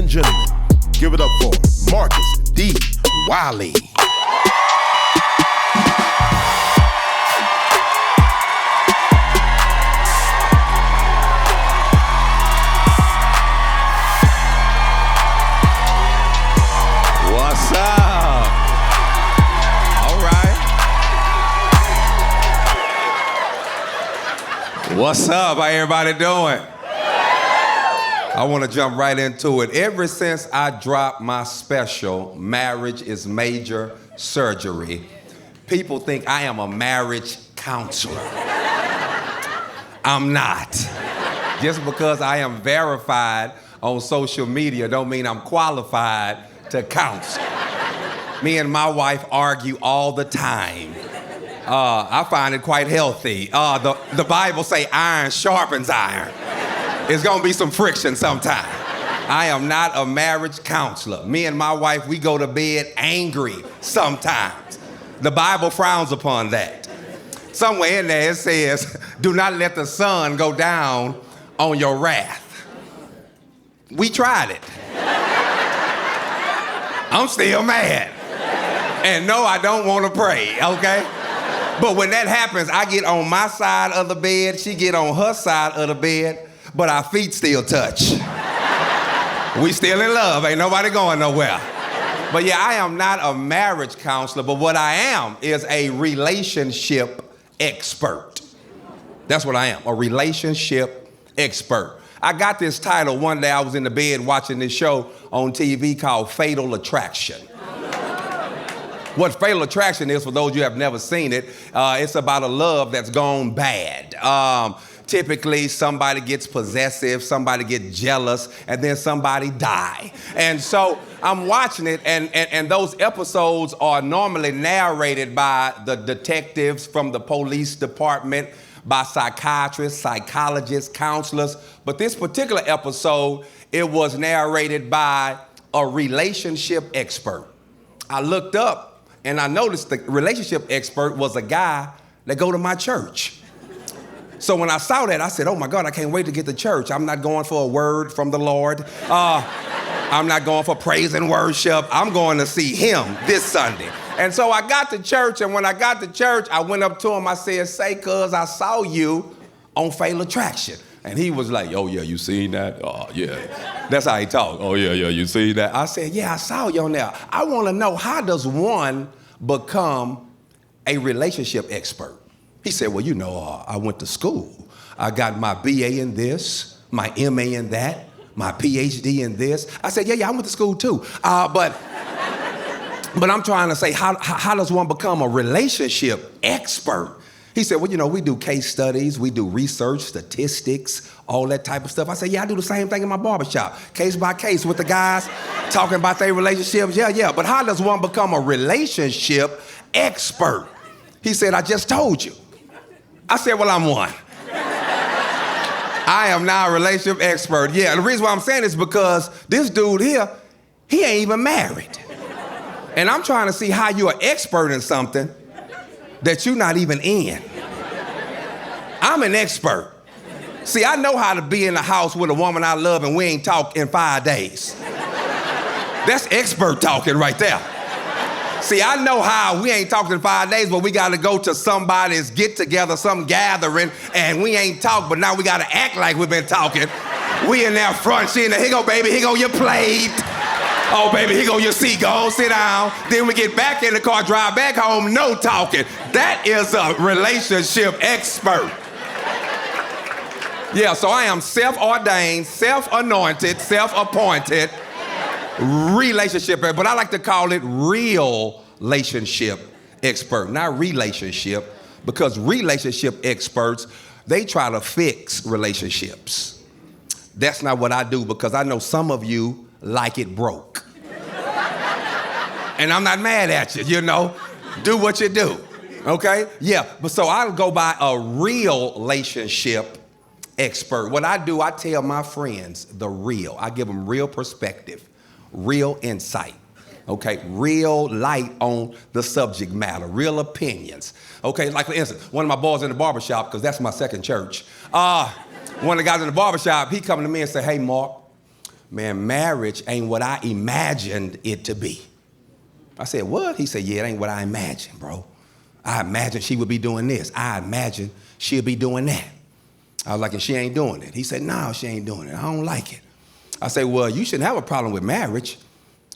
and gentlemen, give it up for Marcus D. Wiley. What's up? All right. What's up? How everybody doing? I want to jump right into it. Ever since I dropped my special, Marriage is Major Surgery, people think I am a marriage counselor. I'm not. Just because I am verified on social media don't mean I'm qualified to counsel. Me and my wife argue all the time. I find it quite healthy. The Bible say iron sharpens iron. There's gonna be some friction sometime. I am not a marriage counselor. Me and my wife, we go to bed angry sometimes. The Bible frowns upon that. Somewhere in there it says, do not let the sun go down on your wrath. We tried it. I'm still mad. And no, I don't want to pray, okay? But when that happens, I get on my side of the bed, she get on her side of the bed, but our feet still touch. We still in love, ain't nobody going nowhere. But yeah, I am not a marriage counselor, but what I am is a relationship expert. That's what I am, a relationship expert. I got this title one day. I was in the bed watching this show on TV called Fatal Attraction. What Fatal Attraction is, for those of you who have never seen it, it's about a love that's gone bad. Typically, somebody gets possessive, somebody gets jealous, and then somebody die. And so I'm watching it, and those episodes are normally narrated by the detectives from the police department, by psychiatrists, psychologists, counselors. But this particular episode, it was narrated by a relationship expert. I looked up and I noticed the relationship expert was a guy that go to my church. So when I saw that, I said, oh my God, I can't wait to get to church. I'm not going for a word from the Lord. I'm not going for praise and worship. I'm going to see him this Sunday. And so I got to church, and when I got to church, I went up to him, I said, say, cuz I saw you on Fatal Attraction. And he was like, oh yeah, you seen that? Oh yeah. That's how he talk. Oh yeah, you seen that? I said, yeah, I saw you on there. I want to know, how does one become a relationship expert? He said, well, you know, I went to school. I got my BA in this, my MA in that, my PhD in this. I said, yeah, I went to school too. But I'm trying to say, how does one become a relationship expert? He said, well, you know, we do case studies, we do research, statistics, all that type of stuff. I said, yeah, I do the same thing in my barbershop, case by case with the guys, talking about their relationships. Yeah. But how does one become a relationship expert? He said, I just told you. I said, well, I'm one. I am now a relationship expert. Yeah, the reason why I'm saying this is because this dude here, he ain't even married. And I'm trying to see how you're an expert in something that you're not even in. I'm an expert. See, I know how to be in the house with a woman I love and we ain't talked in 5 days. That's expert talking right there. See, I know how we ain't talked in 5 days, but we got to go to somebody's get-together, some gathering, and we ain't talked, but now we got to act like we've been talking. We in there front, she in there, here go, baby, here go your plate. Oh, baby, here go your seat, go sit down. Then we get back in the car, drive back home, no talking. That is a relationship expert. Yeah, so I am self-ordained, self-anointed, self-appointed relationship, but I like to call it real relationship expert, not relationship, because relationship experts, they try to fix relationships. That's not what I do, because I know some of you like it broke. And I'm not mad at you, you know, do what you do, okay? Yeah, but so I'll go by a real relationship expert. What I do, I tell my friends the real. I give them real perspective. Real insight, okay? Real light on the subject matter, real opinions, okay? Like for instance, one of my boys in the barbershop, because that's my second church, one of the guys in the barbershop, he come to me and say, hey, Mark, man, marriage ain't what I imagined it to be. I said, what? He said, yeah, it ain't what I imagined, bro. I imagined she would be doing this. I imagined she'll be doing that. I was like, and she ain't doing it. He said, no, she ain't doing it. I don't like it. I said, well, you shouldn't have a problem with marriage.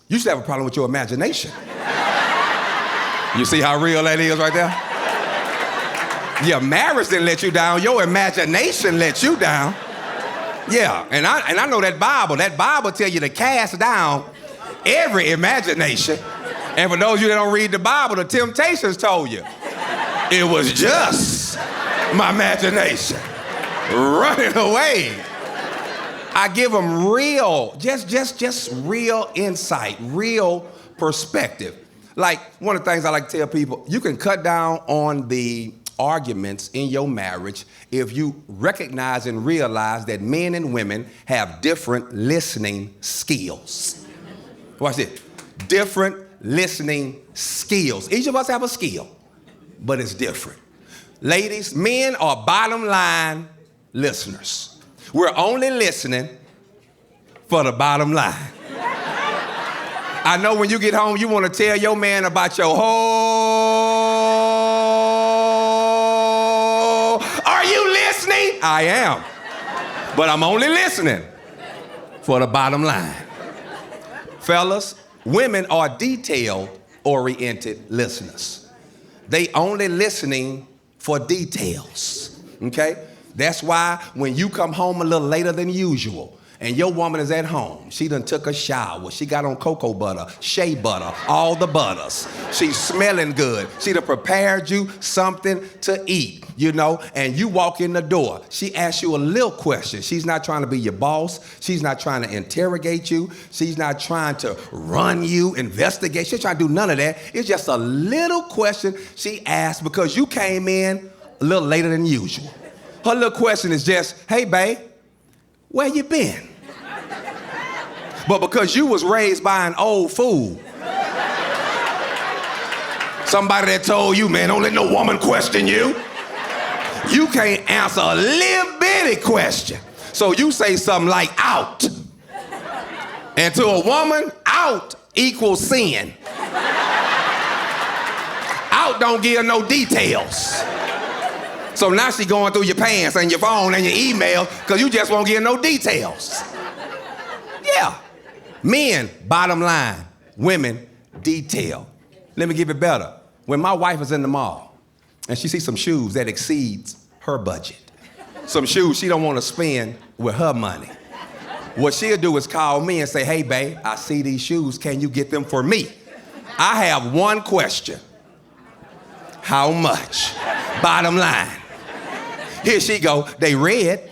You should have a problem with your imagination. You see how real that is right there? Yeah, marriage didn't let you down. Your imagination let you down. Yeah, and I know that Bible tell you to cast down every imagination. And for those of you that don't read the Bible, the Temptations told you it was just my imagination running away. I give them real, just real insight, real perspective. Like one of the things I like to tell people, you can cut down on the arguments in your marriage if you recognize and realize that men and women have different listening skills. Watch this. Different listening skills. Each of us have a skill, but it's different. Ladies, men are bottom line listeners. We're only listening for the bottom line. I know when you get home, you want to tell your man about your whole... Are you listening? I am. But I'm only listening for the bottom line. Fellas, women are detail-oriented listeners. They only listening for details, okay? That's why when you come home a little later than usual and your woman is at home, she done took a shower, she got on cocoa butter, shea butter, all the butters. She's smelling good. She done prepared you something to eat, you know, and you walk in the door. She asks you a little question. She's not trying to be your boss. She's not trying to interrogate you. She's not trying to run you, investigate. She's trying to do none of that. It's just a little question she asked because you came in a little later than usual. Her little question is just, hey, babe, where you been? But because you was raised by an old fool, somebody that told you, man, don't let no woman question you, you can't answer a little bitty question. So you say something like out. And to a woman, out equals sin. Out don't give no details. So now she going through your pants and your phone and your email because you just won't give no details. Yeah. Men, bottom line. Women, detail. Let me give it better. When my wife is in the mall and she sees some shoes that exceeds her budget, some shoes she don't want to spend with her money, what she'll do is call me and say, hey, babe, I see these shoes. Can you get them for me? I have one question. How much? Bottom line. Here she go, they red.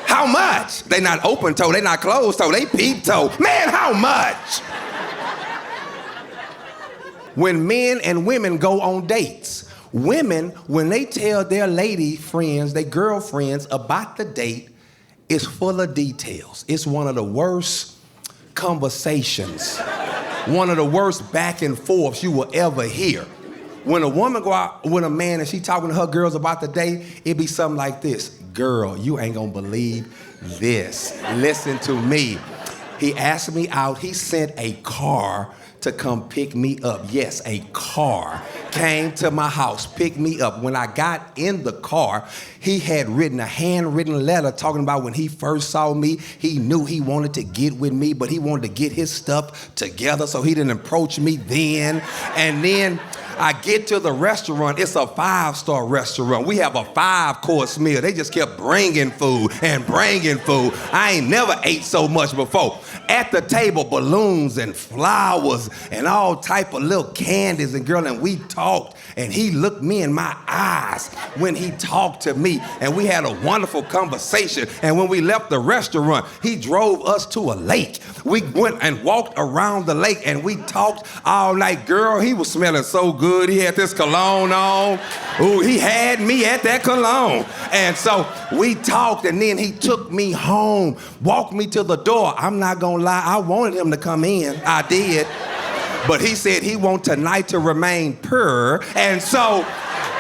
How much? They not open toe, they not closed toe, they peep toe. Man, how much? When men and women go on dates, women, when they tell their lady friends, their girlfriends about the date, it's full of details. It's one of the worst conversations, one of the worst back and forths you will ever hear. When a woman go out with a man and she talking to her girls about the day, it be something like this. Girl, you ain't gonna believe this. Listen to me. He asked me out. He sent a car to come pick me up. Yes, a car came to my house, picked me up. When I got in the car, he had written a handwritten letter talking about when he first saw me, he knew he wanted to get with me, but he wanted to get his stuff together, so he didn't approach me then. And then I get to the restaurant. It's a 5-star restaurant. We have a 5-course meal. They just kept bringing food and bringing food. I ain't never ate so much before. At the table, balloons and flowers and all type of little candies. And girl, and we talked. And he looked me in my eyes when he talked to me. And we had a wonderful conversation. And when we left the restaurant, he drove us to a lake. We went and walked around the lake and we talked all night. Girl, he was smelling so good. He had this cologne on. Ooh, he had me at that cologne. And so we talked, and then he took me home, walked me to the door. I'm not gonna lie, I wanted him to come in. I did. But he said he want tonight to remain pure. And so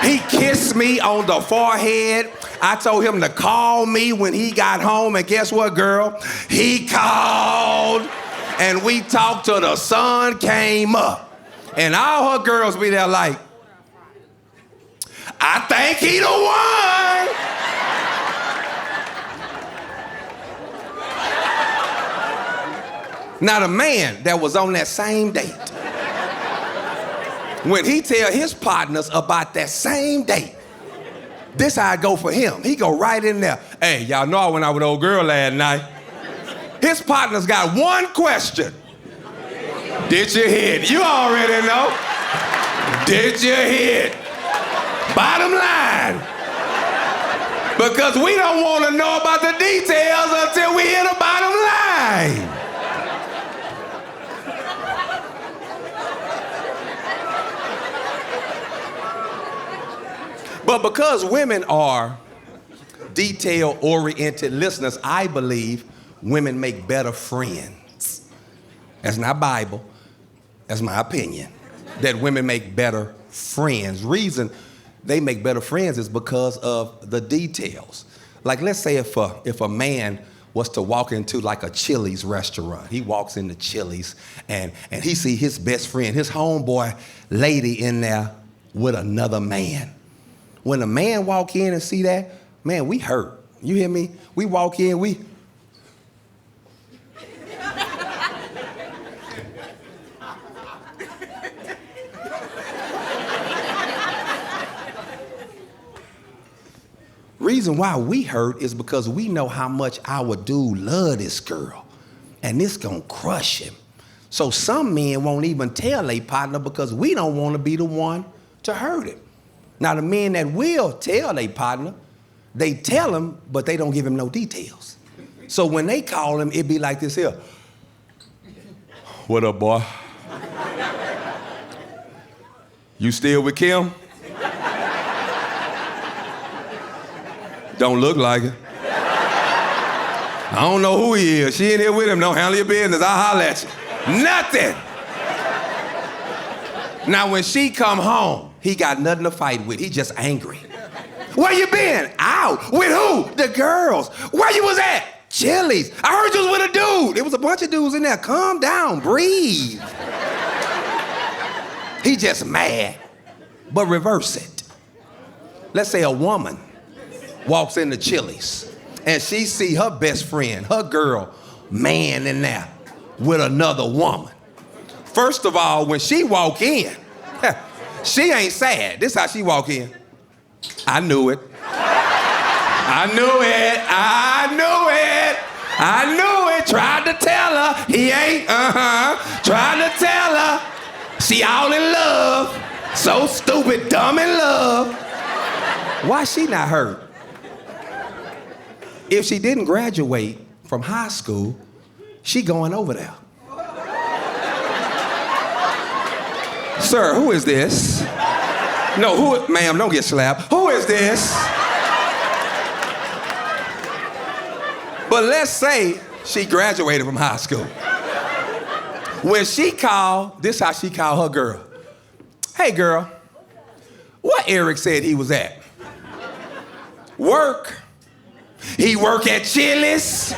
he kissed me on the forehead. I told him to call me when he got home, and guess what, girl? He called, and we talked till the sun came up. And all her girls be there like, I think he the one. Now the man that was on that same date, when he tell his partners about that same date, this how it go for him. He go right in there. Hey, y'all know I went out with old girl last night. His partner's got one question. Did you hit? You already know. Did you hit? Bottom line. Because we don't want to know about the details until we hit the bottom line. But because women are detail-oriented listeners, I believe women make better friends. That's not Bible. That's my opinion. That women make better friends. Reason they make better friends is because of the details. Like, let's say if a man was to walk into like a Chili's restaurant. He walks into Chili's and he see his best friend, his homeboy lady in there with another man. When a man walk in and see that, man, we hurt. You hear me? We walk in, we... Reason why we hurt is because we know how much our dude love this girl, and this gonna crush him. So some men won't even tell their partner because we don't want to be the one to hurt him. Now the men that will tell their partner, they tell him, but they don't give him no details. So when they call him, it be like this here. What up, boy? You still with Kim? Don't look like it. I don't know who he is. She ain't here with him. Don't handle your business. I'll holler at you. Nothing. Now, when she come home, he got nothing to fight with. He just angry. Where you been? Out. With who? The girls. Where you was at? Chili's. I heard you was with a dude. There was a bunch of dudes in there. Calm down. Breathe. He just mad. But reverse it. Let's say a woman walks into Chili's and she see her best friend, her girl, man in there with another woman. First of all, when she walk in, she ain't sad. This how she walk in. I knew it. I knew it. I knew it. I knew it. Tried to tell her. He ain't, Tried to tell her. She all in love. So stupid, dumb in love. Why she not hurt? If she didn't graduate from high school, she going over there. Sir, who is this? No, ma'am, don't get slapped. Who is this? But let's say she graduated from high school. When she called, this how she called her girl. Hey, girl, what Eric said he was at? Work. He work at Chili's.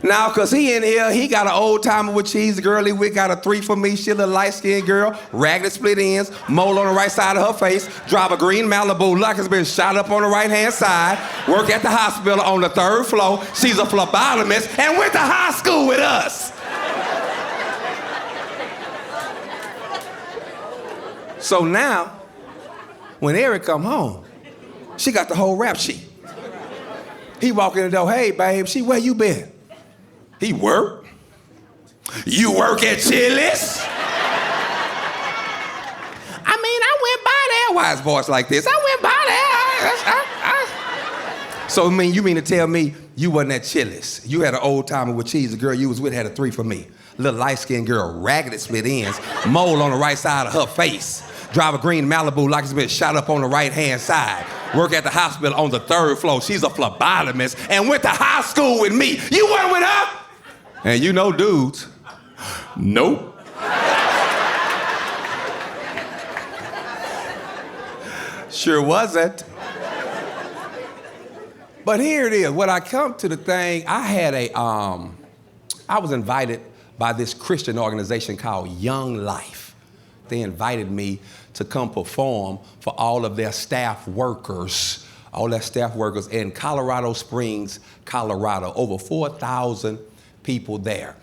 Now, cause he in here, he got an old timer with cheese. The girl he with got a 3 for me. She a little light-skinned girl, ragged split ends, mole on the right side of her face, drive a green Malibu like it's been shot up on the right-hand side, work at the hospital on the 3rd floor. She's a phlebotomist and went to high school with us. So now, when Eric come home, she got the whole rap sheet. He walk in the door, hey, babe, where you been? He work. You work at Chili's? I mean, I went by there. Why is voice like this? I went by there. So, you mean to tell me you wasn't at Chili's? You had an old timer with cheese. The girl you was with had a 3 for me. Little light-skinned girl, ragged split ends, mole on the right side of her face. Drive a green Malibu like it's been shot up on the right-hand side. Work at the hospital on the 3rd floor. She's a phlebotomist and went to high school with me. You weren't with her? And you know dudes. Nope. Sure wasn't. But here it is. When I come to the thing, I was invited by this Christian organization called Young Life. They invited me to come perform for all of their staff workers in Colorado Springs, Colorado. Over 4,000 people there.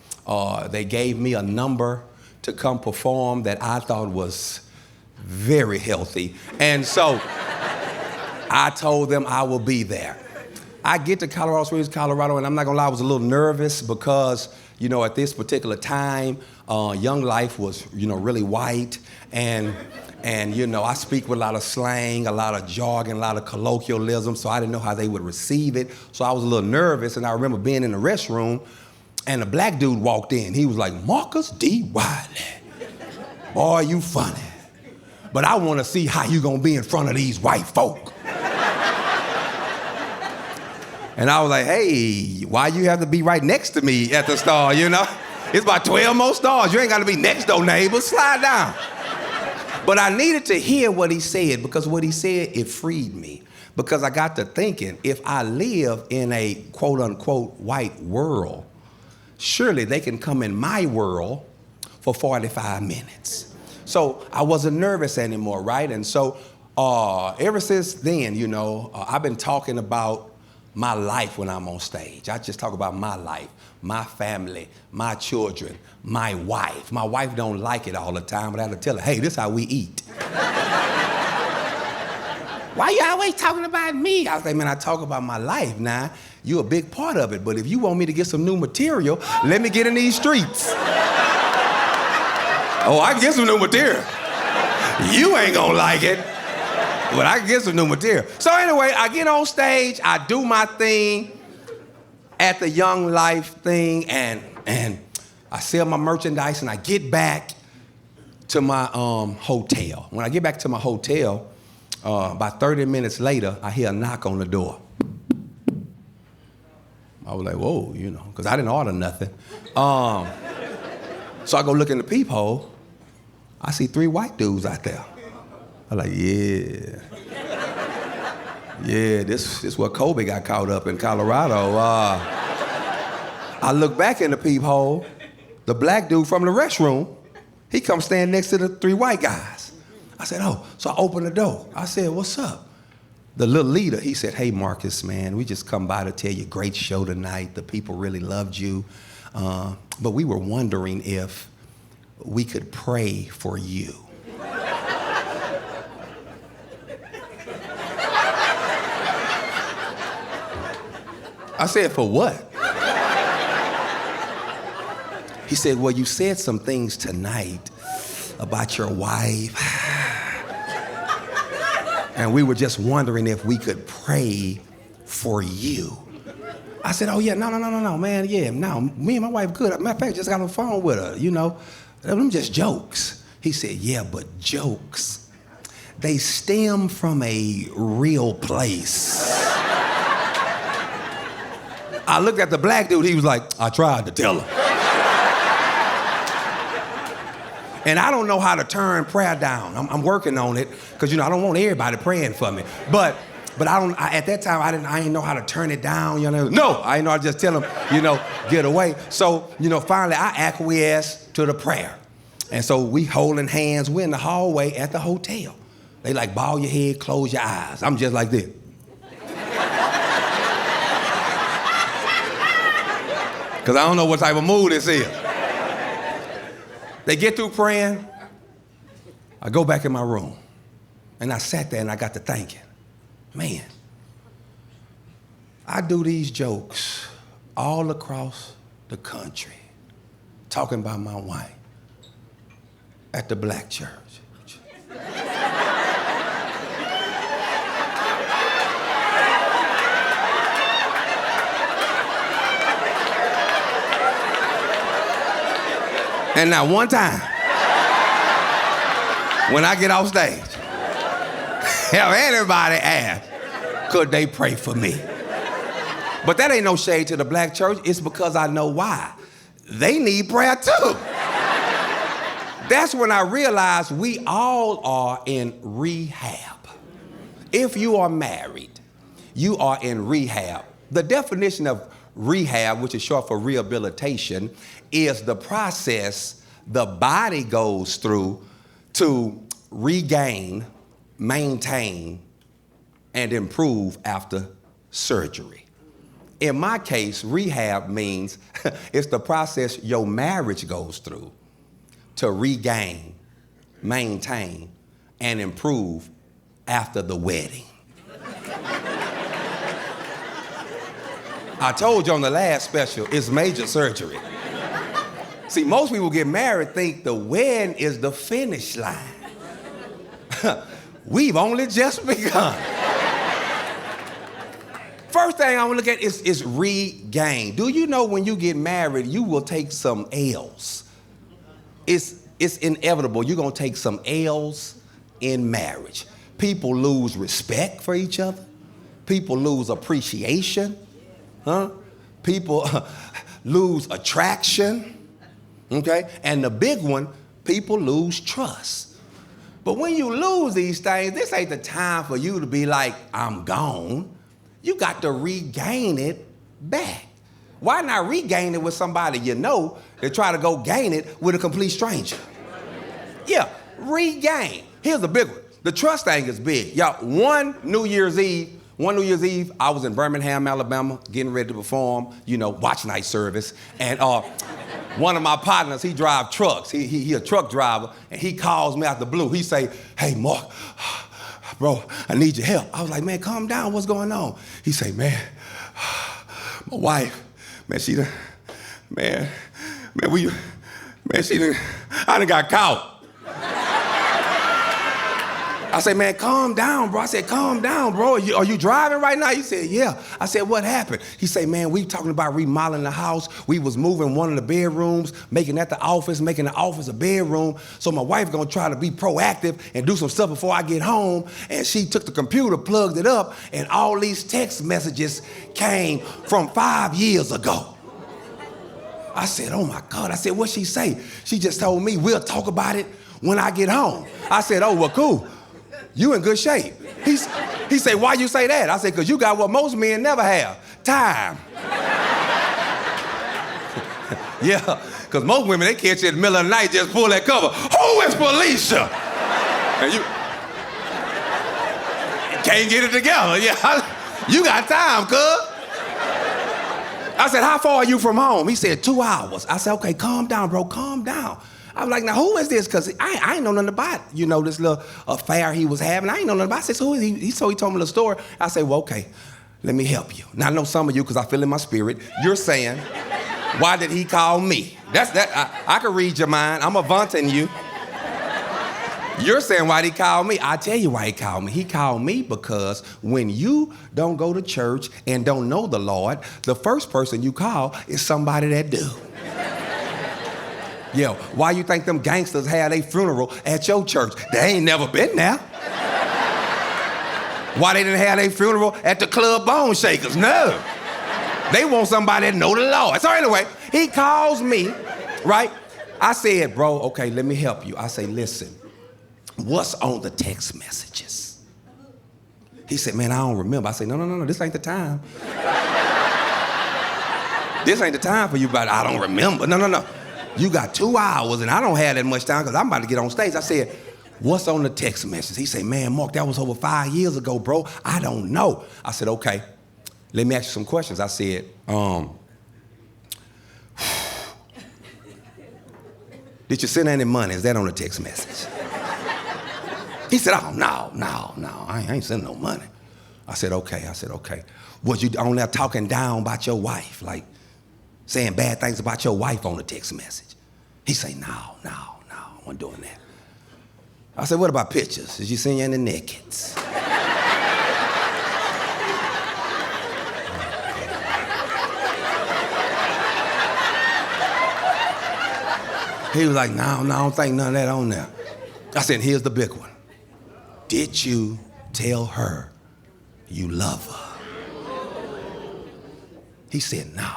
They gave me a number to come perform that I thought was very healthy. And so I told them I will be there. I get to Colorado Springs, Colorado, and I'm not gonna lie, I was a little nervous because, at this particular time, Young Life was, really white, and I speak with a lot of slang, a lot of jargon, a lot of colloquialism, so I didn't know how they would receive it. So I was a little nervous, and I remember being in the restroom, and a black dude walked in. He was like, Marcus D. Wiley. Boy, you funny. But I want to see how you gonna be in front of these white folk. And I was like, hey, why you have to be right next to me at the stall, It's about 12 more stalls. You ain't got to be next door, neighbor. Slide down. But I needed to hear what he said, because what he said, it freed me. Because I got to thinking, if I live in a quote-unquote white world, surely they can come in my world for 45 minutes. So I wasn't nervous anymore, right? And so ever since then, I've been talking about my life when I'm on stage. I just talk about my life, my family, my children, my wife. My wife don't like it all the time, but I have to tell her, hey, this is how we eat. Why you always talking about me? I was like, man, I talk about my life now. You're a big part of it, but if you want me to get some new material, let me get in these streets. Oh, I can get some new material. You ain't gonna like it. But I can get some new material. So anyway, I get on stage, I do my thing at the Young Life thing, and I sell my merchandise, and I get back to my hotel. When I get back to my hotel, about 30 minutes later, I hear a knock on the door. I was like, whoa, because I didn't order nothing. So I go look in the peephole. I see 3 white dudes out there. I'm like, yeah, this is where Kobe got caught up in Colorado. I look back in the peephole, the black dude from the restroom, he comes stand next to the 3 white guys. I said, oh, so I opened the door. I said, what's up? The little leader, he said, hey, Marcus, man, we just come by to tell you, great show tonight. The people really loved you. But we were wondering if we could pray for you. I said, for what? He said, well, you said some things tonight about your wife. And we were just wondering if we could pray for you. I said, oh, yeah, no, man, yeah, no, me and my wife good. Matter of fact, just got on the phone with her, Them just jokes. He said, yeah, but jokes, they stem from a real place. I looked at the black dude, he was like, I tried to tell her. And I don't know how to turn prayer down. I'm working on it, because I don't want everybody praying for me. But at that time, I didn't know how to turn it down, No, I didn't know how to just tell them, get away. So, finally I acquiesced to the prayer. And so we holding hands, we're in the hallway at the hotel. They like, bow your head, close your eyes. I'm just like this. Because I don't know what type of mood this is. They get through praying. I go back in my room. And I sat there and I got to thinking, man, I do these jokes all across the country, talking about my wife at the black church. And now one time, when I get off stage, have anybody ask, could they pray for me? But that ain't no shade to the black church. It's because I know why. They need prayer too. That's when I realized we all are in rehab. If you are married, you are in rehab. The definition of rehab, which is short for rehabilitation, is the process the body goes through to regain, maintain, and improve after surgery. In my case, rehab means it's the process your marriage goes through to regain, maintain, and improve after the wedding. I told you on the last special, it's major surgery. See, most people get married think the wedding is the finish line. We've only just begun. First thing I want to look at is regain. Do you know when you get married, you will take some L's? It's inevitable. You're going to take some L's in marriage. People lose respect for each other. People lose appreciation. People lose attraction. Okay? And the big one, people lose trust. But when you lose these things, this ain't the time for you to be like, I'm gone. You got to regain it back. Why not regain it with somebody you know than try to go gain it with a complete stranger? Yeah, regain. Here's the big one. The trust thing is big. Y'all, one New Year's Eve, I was in Birmingham, Alabama, getting ready to perform, watch night service. And one of my partners, he drives trucks. He a truck driver, and he calls me out the blue. He say, hey, Mark, bro, I need your help. I was like, man, calm down. What's going on? He say, man, my wife, man, she done, I done got caught. I said, man, calm down, bro. I said, calm down, bro. Are you driving right now? He said, yeah. I said, what happened? He said, man, we talking about remodeling the house. We was moving one of the bedrooms, making that the office, making the office a bedroom. So my wife gonna try to be proactive and do some stuff before I get home. And she took the computer, plugged it up, and all these text messages came from 5 years ago. I said, oh my God. I said, what'd she say? She just told me, we'll talk about it when I get home. I said, oh, well, cool. You in good shape. He said, why you say that? I said, because you got what most men never have, time. Yeah, because most women, they catch you in the middle of the night, just pull that cover. Who is Felicia? And you can't get it together. Yeah, you got time, cuz. I said, how far are you from home? He said, 2 hours. I said, okay, calm down, bro, calm down. I was like, now who is this? Because I ain't know nothing about, this little affair he was having. I ain't know nothing about it. I said, so who is he? So he told me the story. I said, well, okay, let me help you. Now I know some of you, because I feel in my spirit, you're saying, why did he call me? I can read your mind. I'm avanting you. You're saying, why did he call me? I tell you why he called me. He called me because when you don't go to church and don't know the Lord, the first person you call is somebody that do. Yeah, why you think them gangsters had a funeral at your church? They ain't never been there. Why they didn't have a funeral at the Club Bone Shakers? No. They want somebody that know the Lord. So anyway, he calls me, right? I said, bro, okay, let me help you. I say, listen, what's on the text messages? He said, man, I don't remember. I said, no, this ain't the time. This ain't the time for you, but I don't remember. No. You got 2 hours, and I don't have that much time because I'm about to get on stage. I said, what's on the text message? He said, man, Mark, that was over 5 years ago, bro. I don't know. I said, okay, let me ask you some questions. I said, did you send any money? Is that on the text message? He said, oh, no, I ain't sending no money. I said, okay. Was you on there talking down about your wife, like saying bad things about your wife on the text message? He said, no, I wasn't doing that. I said, what about pictures? Did you send you any nakeds? He was like, no, I don't think none of that on there. I said, here's the big one. Did you tell her you love her? He said, no.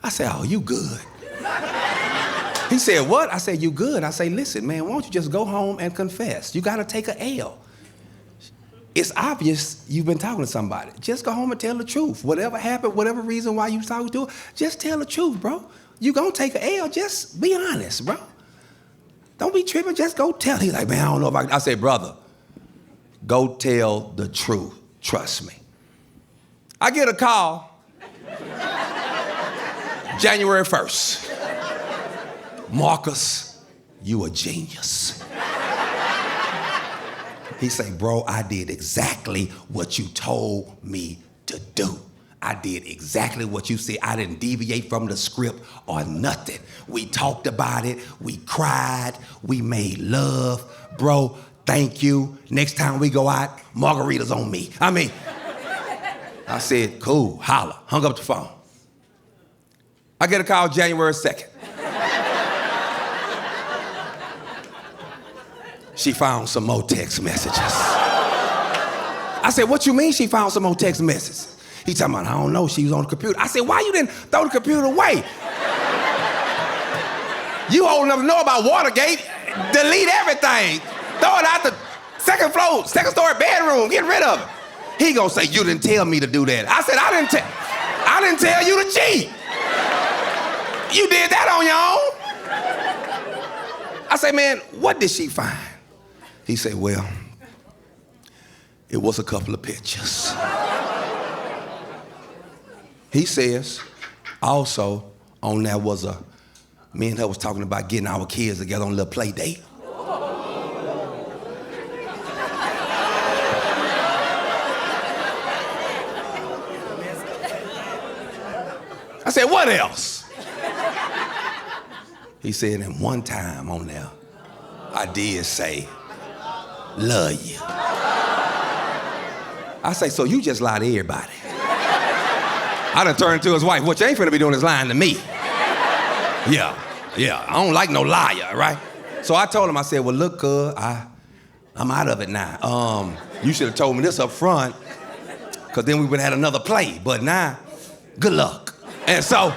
I said, oh, you good. He said, what? I said, you good. I said, listen, man, why don't you just go home and confess? You got to take an L. it's obvious you've been talking to somebody. Just go home and tell the truth. Whatever happened, whatever reason why you was talking to her, just tell the truth, bro. You gonna take an L, just be honest, bro. Don't be tripping, just go tell. He's like, man, I don't know if I said, brother, go tell the truth, trust me. I get a call, January 1st. Marcus, you a genius. He say, bro, I did exactly what you told me to do. I did exactly what you said. I didn't deviate from the script or nothing. We talked about it, we cried, we made love. Bro, thank you. Next time we go out, margaritas on me. I said, cool, holla, hung up the phone. I get a call January 2nd. She found some more text messages. I said, what you mean she found some more text messages? He talking about, I don't know, she was on the computer. I said, why you didn't throw the computer away? You old enough to know about Watergate, delete everything. Throw it out the second story bedroom, get rid of it. He gonna say, you didn't tell me to do that. I said, I didn't tell you to cheat. You did that on your own. I say, man, what did she find? He said, well, it was a couple of pictures. He says, also, on there was me and her was talking about getting our kids together on a little play date. I said, what else? He said, and one time on there, I did say, love you. I say, so you just lie to everybody. I done turned to his wife, what you ain't finna be doing is lying to me. Yeah, I don't like no liar, right? So I told him, I said, well, look, I'm out of it now. You should have told me this up front, because then we would have had another play, but now, good luck. And so,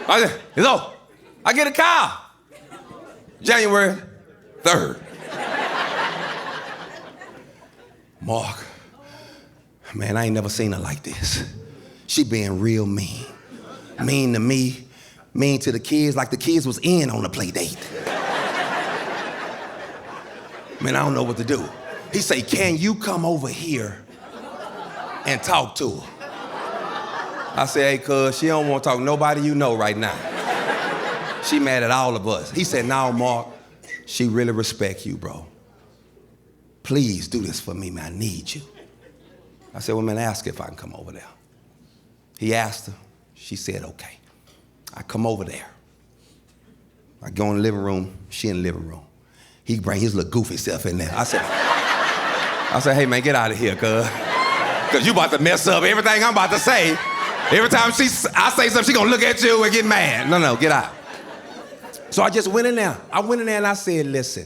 I get a call, January 3rd. Mark, man, I ain't never seen her like this. She being real mean. Mean to me, mean to the kids, like the kids was in on the play date. Man, I don't know what to do. He say, can you come over here and talk to her? I say, hey, cuz, she don't want to talk to nobody you know right now. She mad at all of us. He said, no, Mark, she really respect you, bro. Please do this for me, man, I need you. I said, well, man, ask her if I can come over there. He asked her, she said, okay. I come over there. I go in the living room, she in the living room. He bring his little goofy self in there. I said, hey, man, get out of here, cuz you about to mess up everything I'm about to say. Every time I say something, she gonna look at you and get mad. No, get out. So I just went in there. I went in there and I said, listen,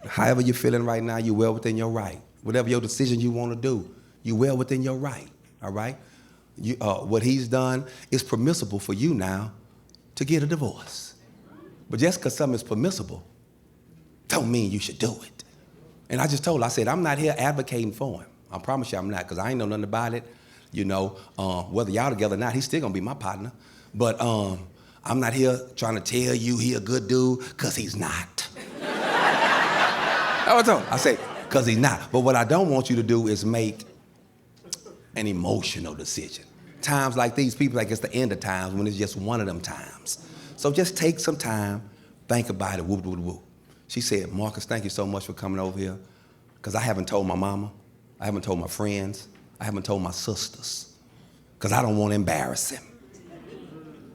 however you're feeling right now, you're well within your right. Whatever your decision you want to do, you're well within your right, all right? What he's done is permissible for you now to get a divorce. But just because something is permissible don't mean you should do it. And I just told her, I said, I'm not here advocating for him. I promise you I'm not, because I ain't know nothing about it. You know, whether y'all together or not, he's still gonna be my partner. But I'm not here trying to tell you he a good dude, because he's not. I say, because he's not. But what I don't want you to do is make an emotional decision. Times like these, people like it's the end of times when it's just one of them times. So just take some time, think about it, whoop, whoop, whoop. She said, Marcus, thank you so much for coming over here, because I haven't told my mama, I haven't told my friends, I haven't told my sisters, because I don't want to embarrass him.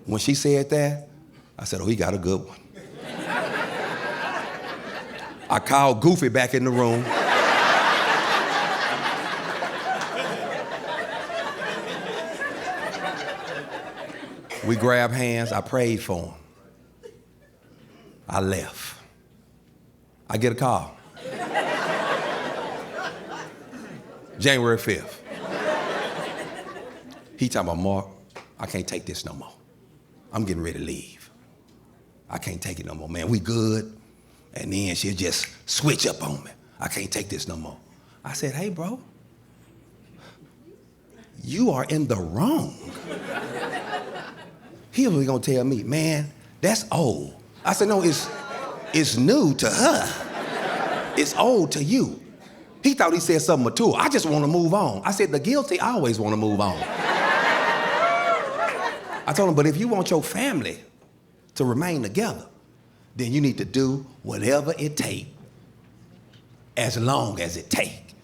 When she said that, I said, oh, he got a good one. I called Goofy back in the room. We grabbed hands, I prayed for him. I left. I get a call. January 5th. He talking about, Mark, I can't take this no more. I'm getting ready to leave. I can't take it no more, man. We good. And then she'll just switch up on me. I can't take this no more. I said, hey, bro, you are in the wrong. He was gonna tell me, man, that's old. I said, no, it's new to her. It's old to you. He thought he said something mature. I just want to move on. I said, the guilty always want to move on. I told him, but if you want your family to remain together, then you need to do whatever it takes, as long as it takes.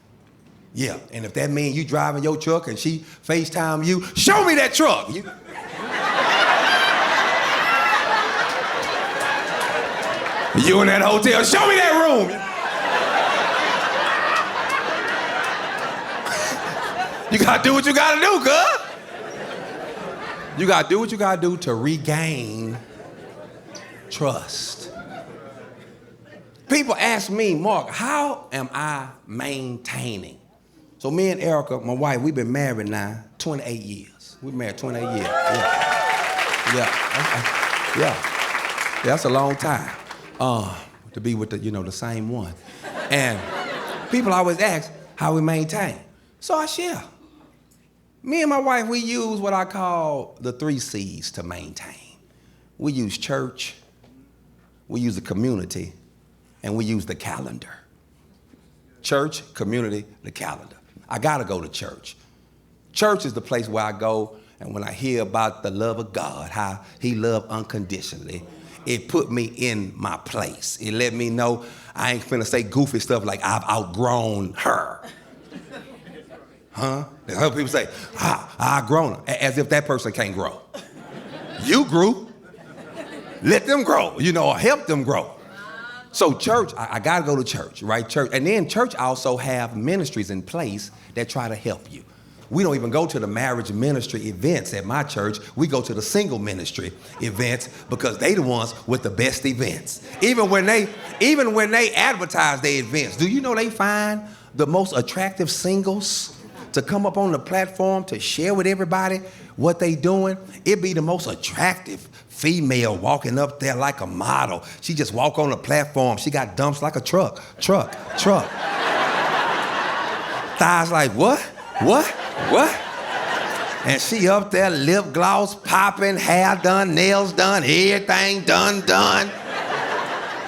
Yeah, and if that means you driving your truck and she FaceTime you, show me that truck. You in that hotel, show me that room. You gotta do what you gotta do, cuz. You gotta do what you gotta do to regain trust. People ask me, Mark, how am I maintaining? So me and Erica, my wife, we've been married now 28 years. We've been married 28 years. Yeah. That's a long time. To be with the same one. And people always ask how we maintain. So I share. Me and my wife, we use what I call the 3 C's to maintain. We use church, we use the community, and we use the calendar. Church, community, the calendar. I gotta go to church. Church is the place where I go, and when I hear about the love of God, how he loved unconditionally, it put me in my place. It let me know I ain't finna say goofy stuff like I've outgrown her. Huh? And other people say, I've grown her, as if that person can't grow. You grew. Let them grow, or help them grow. So church, I gotta go to church, right? Church, and then church also have ministries in place that try to help you. We don't even go to the marriage ministry events at my church. We go to the single ministry events because they the ones with the best events. Even when they advertise their events, do you know they find the most attractive singles to come up on the platform to share with everybody what they doing? It be the most attractive female walking up there like a model. She just walk on the platform. She got dumps like a truck. Thighs like, what? And she up there, lip gloss popping, hair done, nails done, everything done.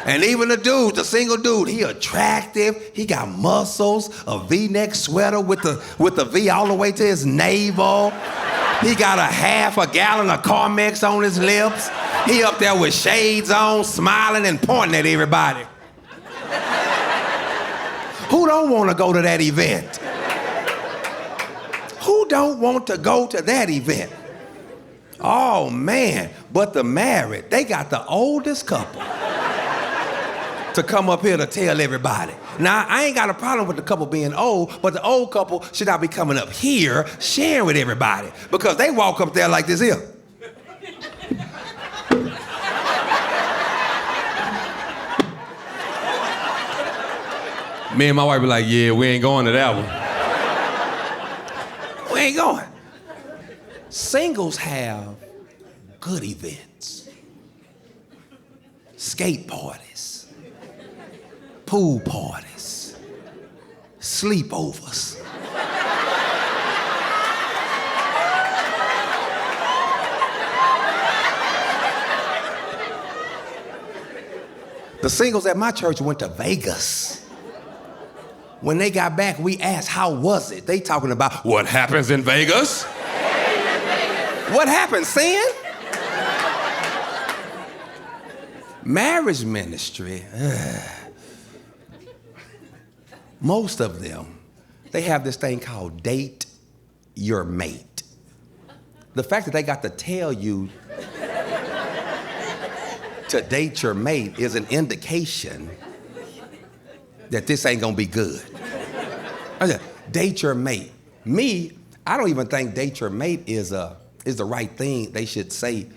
And even the single dude, he attractive. He got muscles, a V-neck sweater with the V all the way to his navel. He got a half a gallon of Carmex on his lips. He up there with shades on, smiling and pointing at everybody. Who don't want to go to that event? Who don't want to go to that event? Oh, man. But the married, they got the oldest couple to come up here to tell everybody. Now, I ain't got a problem with the couple being old, but the old couple should not be coming up here sharing with everybody because they walk up there like this here. Me and my wife be like, yeah, we ain't going to that one. We ain't going. Singles have good events. Skate parties, pool parties, sleepovers. The singles at my church went to Vegas. When they got back, we asked, how was it? They talking about what happens in Vegas? What happens, sin? Marriage ministry, most of them, they have this thing called date your mate. The fact that they got to tell you to date your mate is an indication that this ain't gonna be good. Date your mate. Me, I don't even think date your mate is the right thing they should say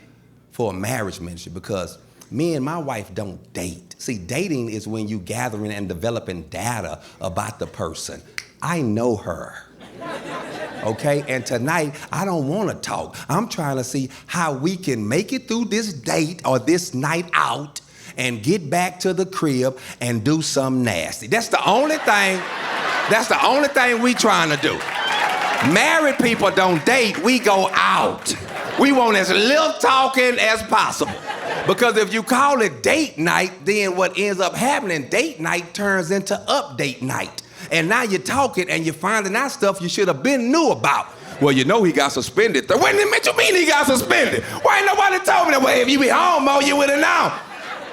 for a marriage ministry because me and my wife don't date. See, dating is when you gathering and developing data about the person. I know her, okay? And tonight, I don't wanna talk. I'm trying to see how we can make it through this date or this night out and get back to the crib and do something nasty. That's the only thing we trying to do. Married people don't date, we go out. We want as little talking as possible. Because if you call it date night, then what ends up happening, date night turns into update night. And now you're talking and you're finding out stuff you should have been knew about. Well, you know he got suspended. What you mean he got suspended? Why ain't nobody told me that? Well, if you be home more, you would have known.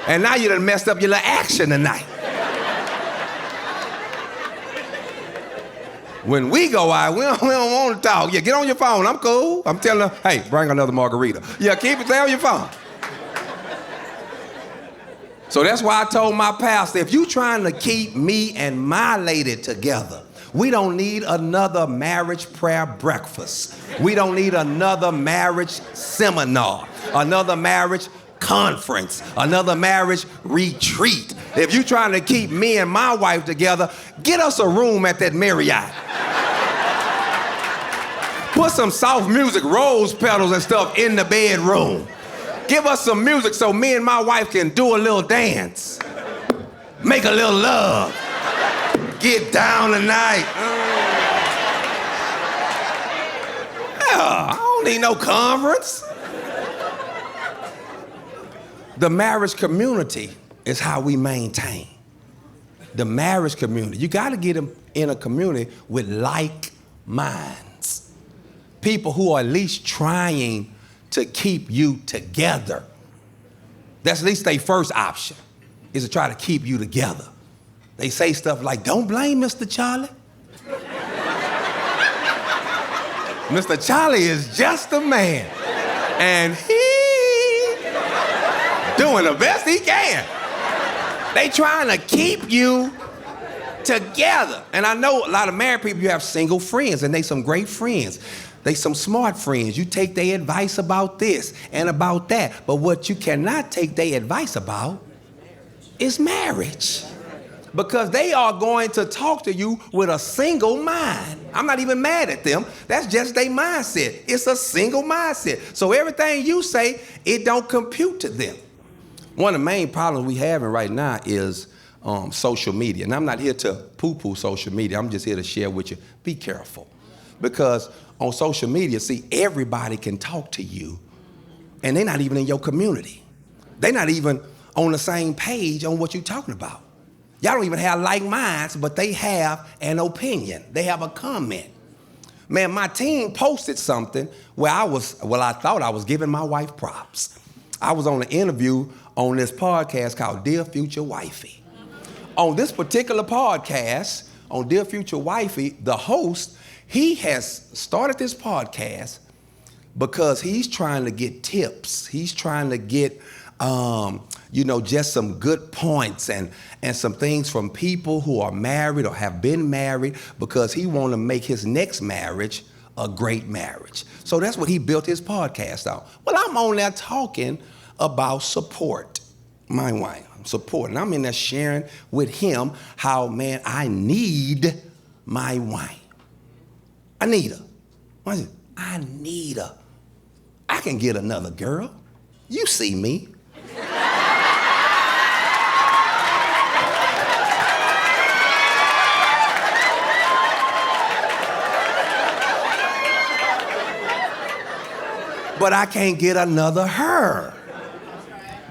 And now you done messed up your little action tonight. When we go out, we don't want to talk. Yeah, get on your phone. I'm cool. I'm telling her, hey, bring another margarita. Yeah, stay on your phone. So that's why I told my pastor, if you trying to keep me and my lady together, we don't need another marriage prayer breakfast. We don't need another marriage seminar, another marriage conference, another marriage retreat. If you trying to keep me and my wife together, get us a room at that Marriott. Put some soft music, rose petals and stuff in the bedroom. Give us some music so me and my wife can do a little dance. Make a little love. Get down tonight. Yeah, I don't need no conference. The marriage community is how we maintain. The marriage community. You got to get them in a community with like minds. People who are at least trying to keep you together. That's at least their first option, is to try to keep you together. They say stuff like, don't blame Mr. Charlie. Mr. Charlie is just a man, and he doing the best he can. They trying to keep you together. And I know a lot of married people, you have single friends, and they some great friends. They some smart friends. You take their advice about this and about that. But what you cannot take their advice about is marriage. Because they are going to talk to you with a single mind. I'm not even mad at them. That's just their mindset. It's a single mindset. So everything you say, it don't compute to them. One of the main problems we having right now is social media. And I'm not here to poo-poo social media. I'm just here to share with you. Be careful. Because on social media, see, everybody can talk to you, and they're not even in your community. They're not even on the same page on what you're talking about. Y'all don't even have like minds, but they have an opinion. They have a comment. Man, my team posted something where I thought I was giving my wife props. I was on an interview on this podcast called Dear Future Wifey. On this particular podcast, on Dear Future Wifey, the host, he has started this podcast because he's trying to get tips. He's trying to get, just some good points and some things from people who are married or have been married, because he want to make his next marriage a great marriage. So that's what he built his podcast on. Well, I'm on there talking about support, my wife, support. And I'm in there sharing with him how, man, I need my wife. I need her. I need her. I can get another girl. You see me. But I can't get another her.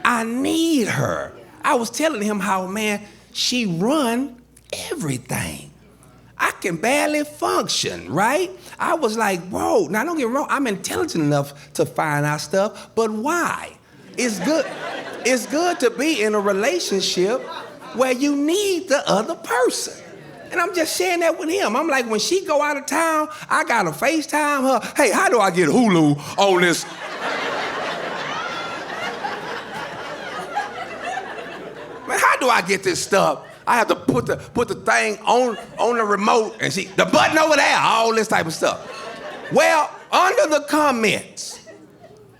I need her. I was telling him how, man, she run everything. I can barely function, right? I was like, whoa, now don't get me wrong, I'm intelligent enough to find out stuff, but why? It's good to be in a relationship where you need the other person. And I'm just sharing that with him. I'm like, when she go out of town, I gotta FaceTime her. Hey, how do I get Hulu on this? Man, how do I get this stuff? I have to put the thing on the remote and see the button over there, all this type of stuff. Well, under the comments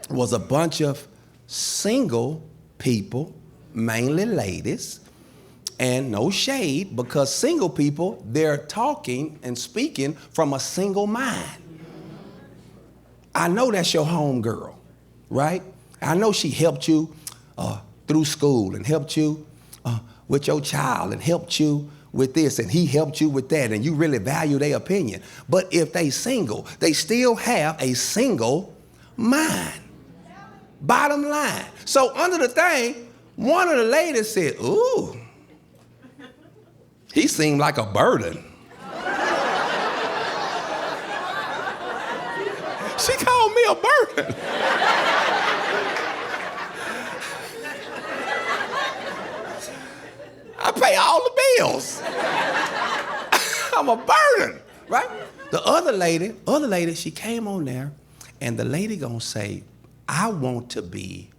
was a bunch of single people, mainly ladies, and no shade, because single people, they're talking and speaking from a single mind. I know that's your home girl, right? I know she helped you through school and helped you with your child and helped you with this and he helped you with that and you really value their opinion. But if they single, they still have a single mind. Bottom line. So under the thing, one of the ladies said, ooh, he seemed like a burden. She called me a burden. I pay all the bills. I'm a burden, right? The other lady, she came on there, and the lady gonna say, I want to be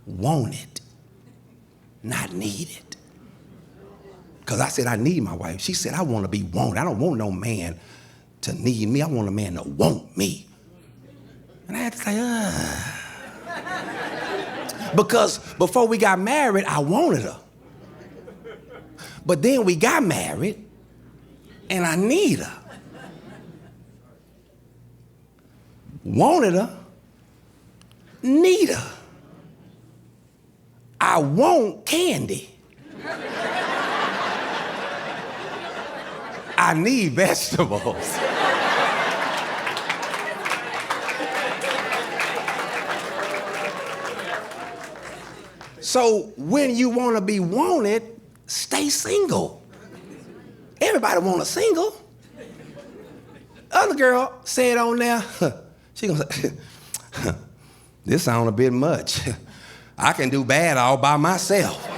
wanted, not needed. Because I said, I need my wife. She said, I want to be wanted. I don't want no man to need me. I want a man to want me. And I had to say, Because before we got married, I wanted her. But then we got married, and I need her. Wanted her, need her. I want candy. I need vegetables. So when you want to be wanted, stay single. Everybody want a single. Other girl said on there, she gonna say, this sound a bit much. I can do bad all by myself.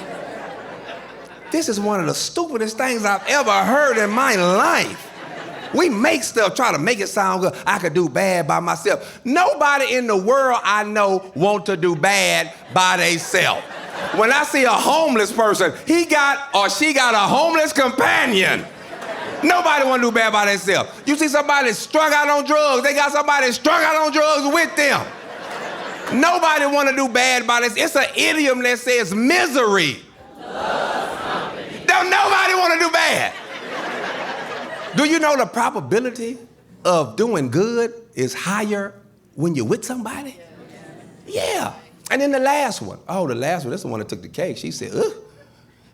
This is one of the stupidest things I've ever heard in my life. We make stuff, try to make it sound good. I could do bad by myself. Nobody in the world I know want to do bad by themselves. When I see a homeless person, he got or she got a homeless companion. Nobody want to do bad by themselves. You see somebody strung out on drugs, they got somebody strung out on drugs with them. Nobody want to do bad by this. It's an idiom that says misery. Don't nobody want to do bad. Do you know the probability of doing good is higher when you're with somebody? Yeah. And then the last one, this is the one that took the cake. She said, ugh,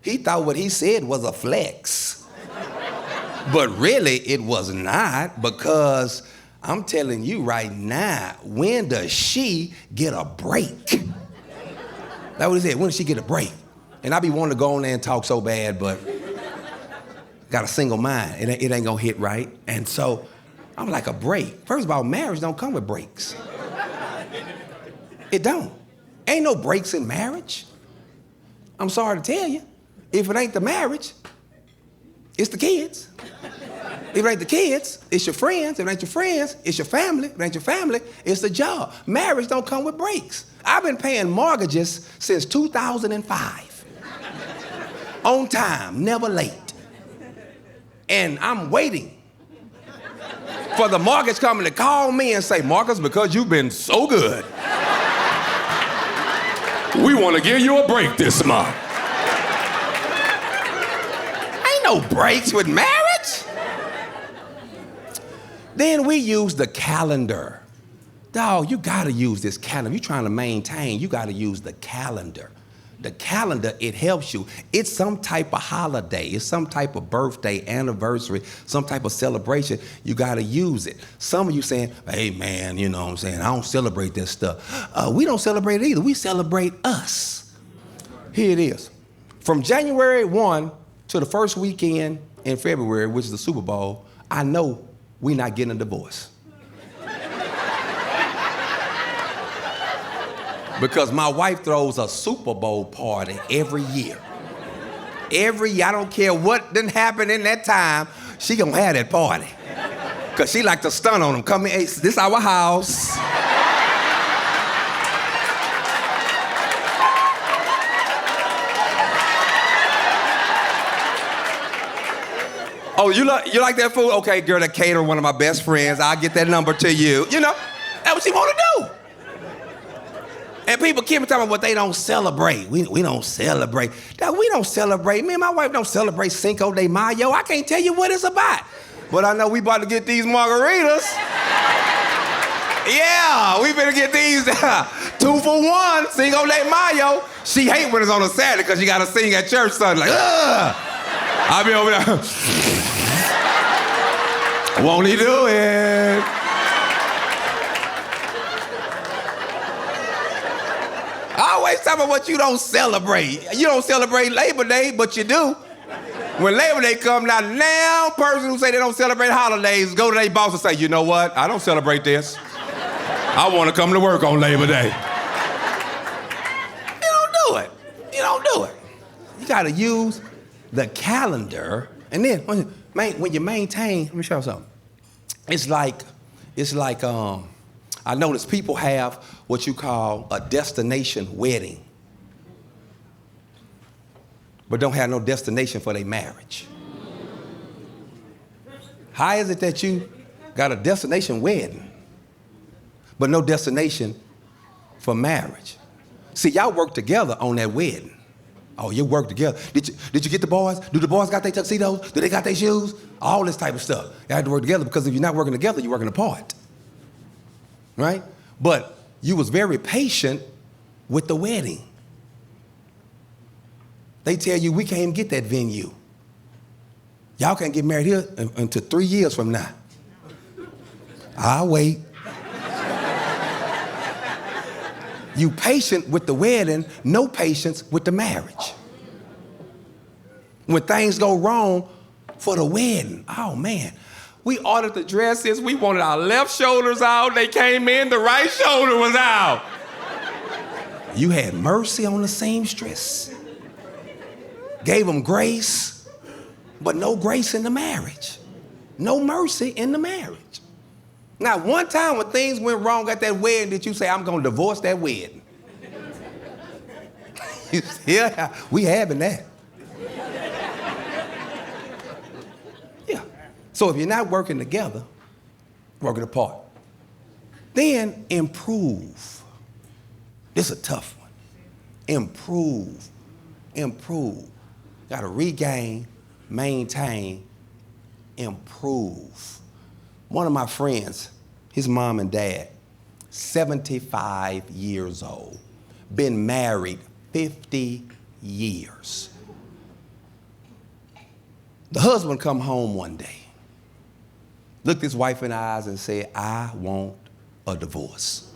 he thought what he said was a flex. But really, it was not, because I'm telling you right now, when does she get a break? That's what he said, when does she get a break? And I be wanting to go on there and talk so bad, but got a single mind. It ain't gonna hit right. And so I'm like, a break? First of all, marriage don't come with breaks. It don't. Ain't no breaks in marriage. I'm sorry to tell you. If it ain't the marriage, it's the kids. If it ain't the kids, it's your friends. If it ain't your friends, it's your family. If it ain't your family, it's the job. Marriage don't come with breaks. I've been paying mortgages since 2005. On time, never late. And I'm waiting for the mortgage company to call me and say, Marcus, because you've been so good, we want to give you a break this month. Ain't no breaks with marriage. Then we use the calendar. Dog, you gotta use this calendar. You're trying to maintain, you gotta use the calendar. The calendar, it helps you. It's some type of holiday. It's some type of birthday, anniversary, some type of celebration. You gotta use it. Some of you saying, hey man, you know what I'm saying, I don't celebrate this stuff. We don't celebrate it either. We celebrate us. Here it is. From January 1 to the first weekend in February, which is the Super Bowl, I know we're not getting a divorce. Because my wife throws a Super Bowl party every year. Every year, I don't care what didn't happen in that time, she gonna have that party. Because she like to stun on them. Come in, hey, this our house. Oh, you like that food? Okay, girl, that caterer, one of my best friends. I'll get that number to you. You know, that's what she want to do. And people keep talking about what they don't celebrate. We don't celebrate. Now, we don't celebrate. Me and my wife don't celebrate Cinco de Mayo. I can't tell you what it's about. But I know we about to get these margaritas. Yeah, we better get these 2 for 1, Cinco de Mayo. She hate when it's on a Saturday because she got to sing at church Sunday. Like, ugh. I be over there. Won't he do it? I always talk about what you don't celebrate. You don't celebrate Labor Day, but you do. When Labor Day comes now person who say they don't celebrate holidays go to their boss and say, you know what? I don't celebrate this. I want to come to work on Labor Day. You don't do it. You don't do it. You got to use the calendar, and then when you maintain, let me show you something. It's like I notice people have what you call a destination wedding, but don't have no destination for their marriage. How is it that you got a destination wedding, but no destination for marriage? See, y'all work together on that wedding. Oh, you work together. Did you get the boys? Do the boys got their tuxedos? Do they got their shoes? All this type of stuff. You have to work together, because if you're not working together, you're working apart. Right? But you was very patient with the wedding. They tell you, we can't even get that venue. Y'all can't get married here until 3 years from now. I'll wait. You patient with the wedding, no patience with the marriage. When things go wrong for the wedding, oh man, we ordered the dresses, we wanted our left shoulders out, they came in, the right shoulder was out. You had mercy on the seamstress, gave them grace, but no grace in the marriage. No mercy in the marriage. Now, one time when things went wrong at that wedding, did you say, I'm gonna divorce that wedding? Yeah, we having that. Yeah. So if you're not working together, working apart. Then improve. This is a tough one. Improve. Gotta regain, maintain, improve. One of my friends, his mom and dad, 75 years old, been married 50 years. The husband come home one day, looked his wife in the eyes and said, I want a divorce.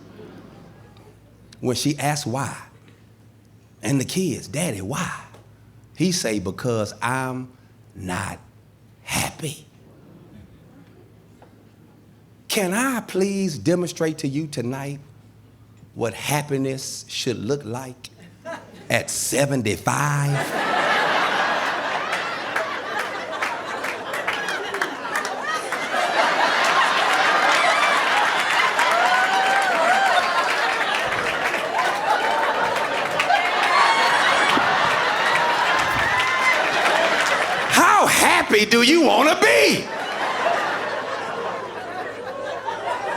When she asked why, and the kids, Daddy, why? He say, because I'm not happy. Can I please demonstrate to you tonight what happiness should look like at 75? How happy do you want to be?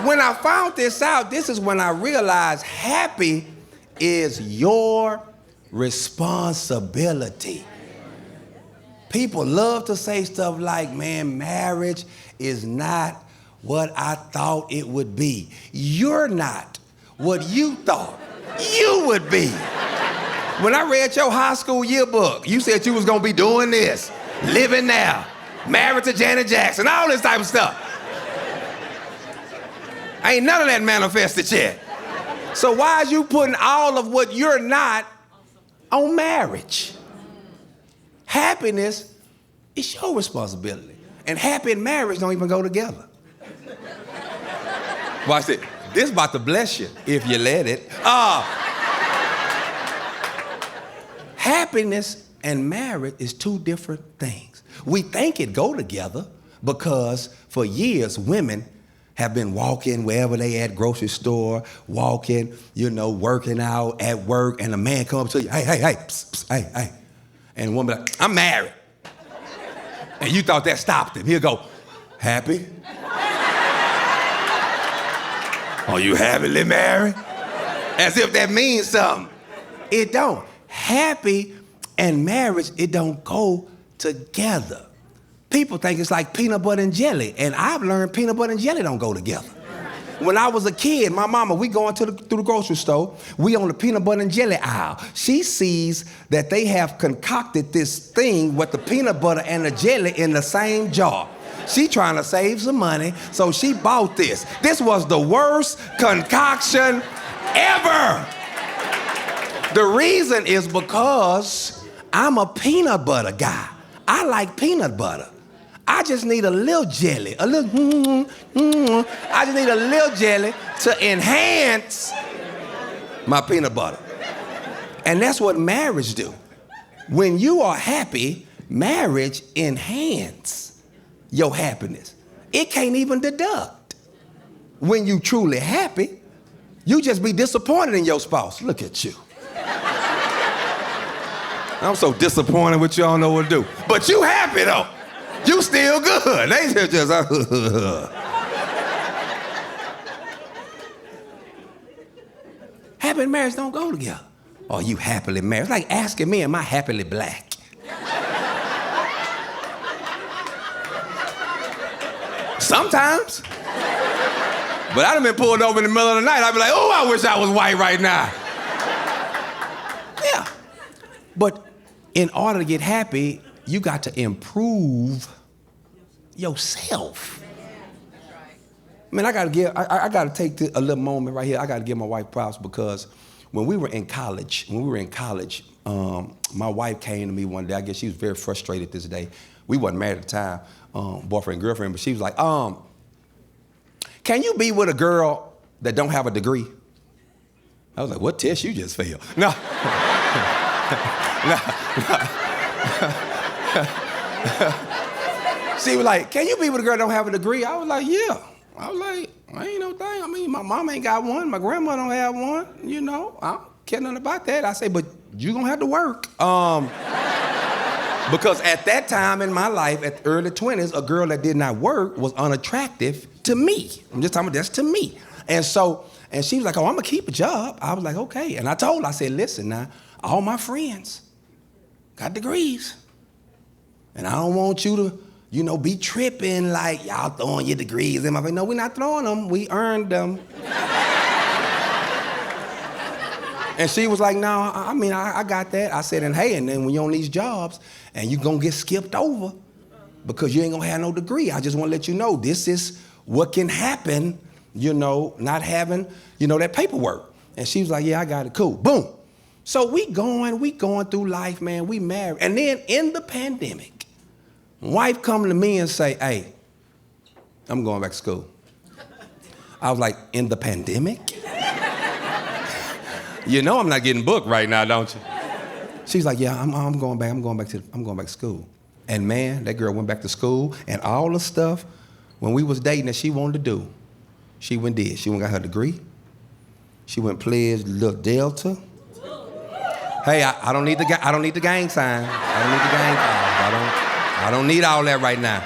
When I found this out, this is when I realized happy is your responsibility. People love to say stuff like, man, marriage is not what I thought it would be. You're not what you thought you would be. When I read your high school yearbook, you said you was gonna be doing this, living now, married to Janet Jackson, all this type of stuff. Ain't none of that manifested yet. So why is you putting all of what you're not on marriage? Happiness is your responsibility. And happy and marriage don't even go together. Watch it. This about to bless you if you let it. Happiness and marriage is two different things. We think it go together because for years women have been walking wherever they at, grocery store, walking, working out at work, and a man come up to you, hey, psst, psst, hey. And a woman like, I'm married. And you thought that stopped him. He'll go, happy? Are you happily married? As if that means something. It don't. Happy and marriage, it don't go together. People think it's like peanut butter and jelly, and I've learned peanut butter and jelly don't go together. When I was a kid, my mama, we going through the grocery store. We on the peanut butter and jelly aisle. She sees that they have concocted this thing with the peanut butter and the jelly in the same jar. She trying to save some money, so she bought this. This was the worst concoction ever. The reason is because I'm a peanut butter guy. I like peanut butter. I just need a little jelly, I just need a little jelly to enhance my peanut butter. And that's what marriage do. When you are happy, marriage enhance your happiness. It can't even deduct. When you truly happy, you just be disappointed in your spouse. Look at you. I'm so disappointed with you, I don't know what to do. But you happy though. You still good. They just happy marriage don't go together. Oh, you happily married. It's like asking me, am I happily black? Sometimes. But I'd have been pulled over in the middle of the night. I'd be like, oh, I wish I was white right now. Yeah. But in order to get happy, you got to improve yourself. I mean, I gotta take a little moment right here. I gotta give my wife props because when we were in college, my wife came to me one day. I guess she was very frustrated this day. We wasn't married at the time, boyfriend and girlfriend, but she was like, can you be with a girl that don't have a degree? I was like, what test you just failed? No. She was like, can you be with a girl that don't have a degree? I was like, yeah. I was like, I ain't no thing. I mean, my mom ain't got one. My grandma don't have one. You know, I don't care nothing about that. I say, but you gonna have to work. Because at that time in my life, at the early 20s, a girl that did not work was unattractive to me. I'm just talking about that's to me. And she was like, oh, I'm gonna keep a job. I was like, okay. And I told her, I said, listen now, all my friends got degrees. And I don't want you to, be tripping like y'all throwing your degrees in my face. No, we're not throwing them. We earned them. And she was like, no, I got that. I said, and then when you're on these jobs and you're going to get skipped over because you ain't going to have no degree, I just want to let you know this is what can happen, not having, that paperwork. And she was like, yeah, I got it. Cool. Boom. So we going through life, man. We married. And then in the pandemic, wife come to me and say, hey, I'm going back to school. I was like, in the pandemic? I'm not getting booked right now, don't you? She's like, yeah, I'm going back to school. And man, that girl went back to school and all the stuff when we was dating that she wanted to do, she went and did. She went and got her degree. She went pledged little Delta. Hey, I don't need the gang sign. I don't need the gang sign. I don't need all that right now.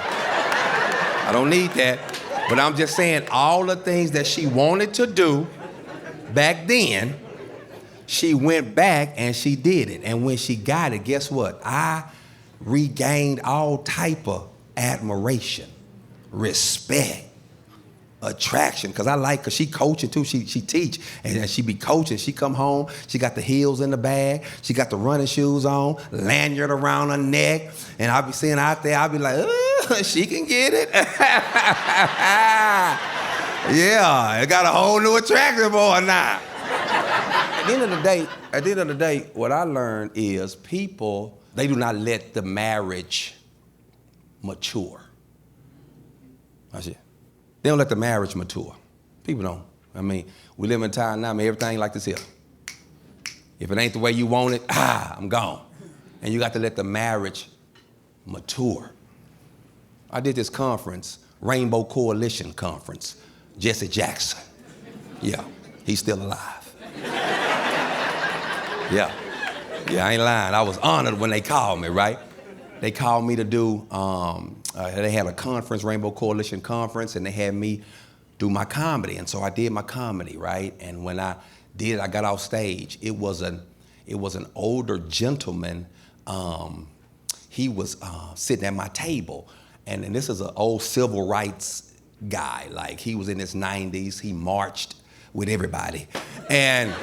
I don't need that. But I'm just saying all the things that she wanted to do back then, she went back and she did it. And when she got it, guess what? I regained all type of admiration, respect, attraction, because she coaching too, she teach, and she be coaching, she come home, she got the heels in the bag, she got the running shoes on, lanyard around her neck, and I'll be seeing out there, I'll be like, she can get it. Yeah, it got a whole new attraction for her now. At the end of the day, what I learned is people, they do not let the marriage mature. That's it. They don't let the marriage mature. People don't. I mean, we live in a time now, everything like this here. If it ain't the way you want it, I'm gone. And you got to let the marriage mature. I did this conference, Rainbow Coalition Conference, Jesse Jackson. Yeah, he's still alive. Yeah, I ain't lying. I was honored when they called me, right? They called me to do, they had a conference, Rainbow Coalition Conference, and they had me do my comedy. And so I did my comedy, right? And when I did, I got off stage. It was an older gentleman. He was sitting at my table. And this is an old civil rights guy. Like, he was in his 90s. He marched with everybody. And,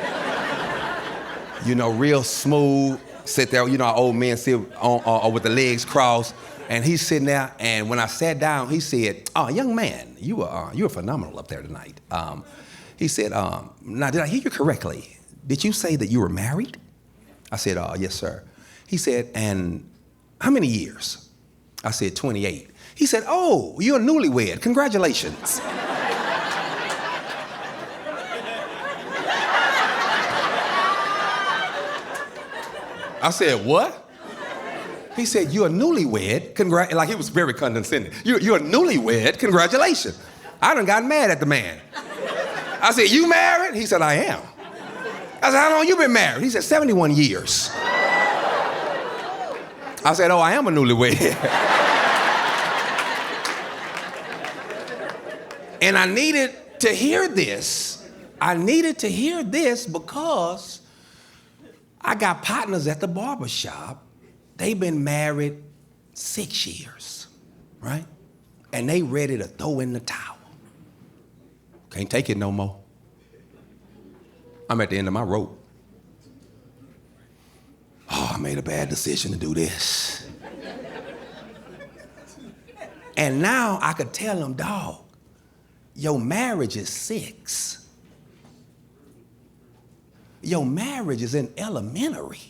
you know, real smooth, sit there, you know, how old men sit on with the legs crossed. And he's sitting there, and when I sat down, he said, "Oh, young man, you were phenomenal up there tonight." He said, "Now, did I hear you correctly? Did you say that you were married?" I said, "Yes, sir." He said, "And how many years?" I said, 28. He said, "Oh, you're a newlywed. Congratulations." I said, "What?" He said, "You're a newlywed, like he was very condescending. You're a newlywed, congratulations." I done got mad at the man. I said, "You married?" He said, "I am." I said, "How long you been married?" He said, 71 years. I said, "Oh, I am a newlywed." And I needed to hear this. I needed to hear this because I got partners at the barbershop. They've been married 6 years, right? And they ready to throw in the towel. Can't take it no more. I'm at the end of my rope. Oh, I made a bad decision to do this. And now I could tell them, "Dog, your marriage is 6. Your marriage is in elementary.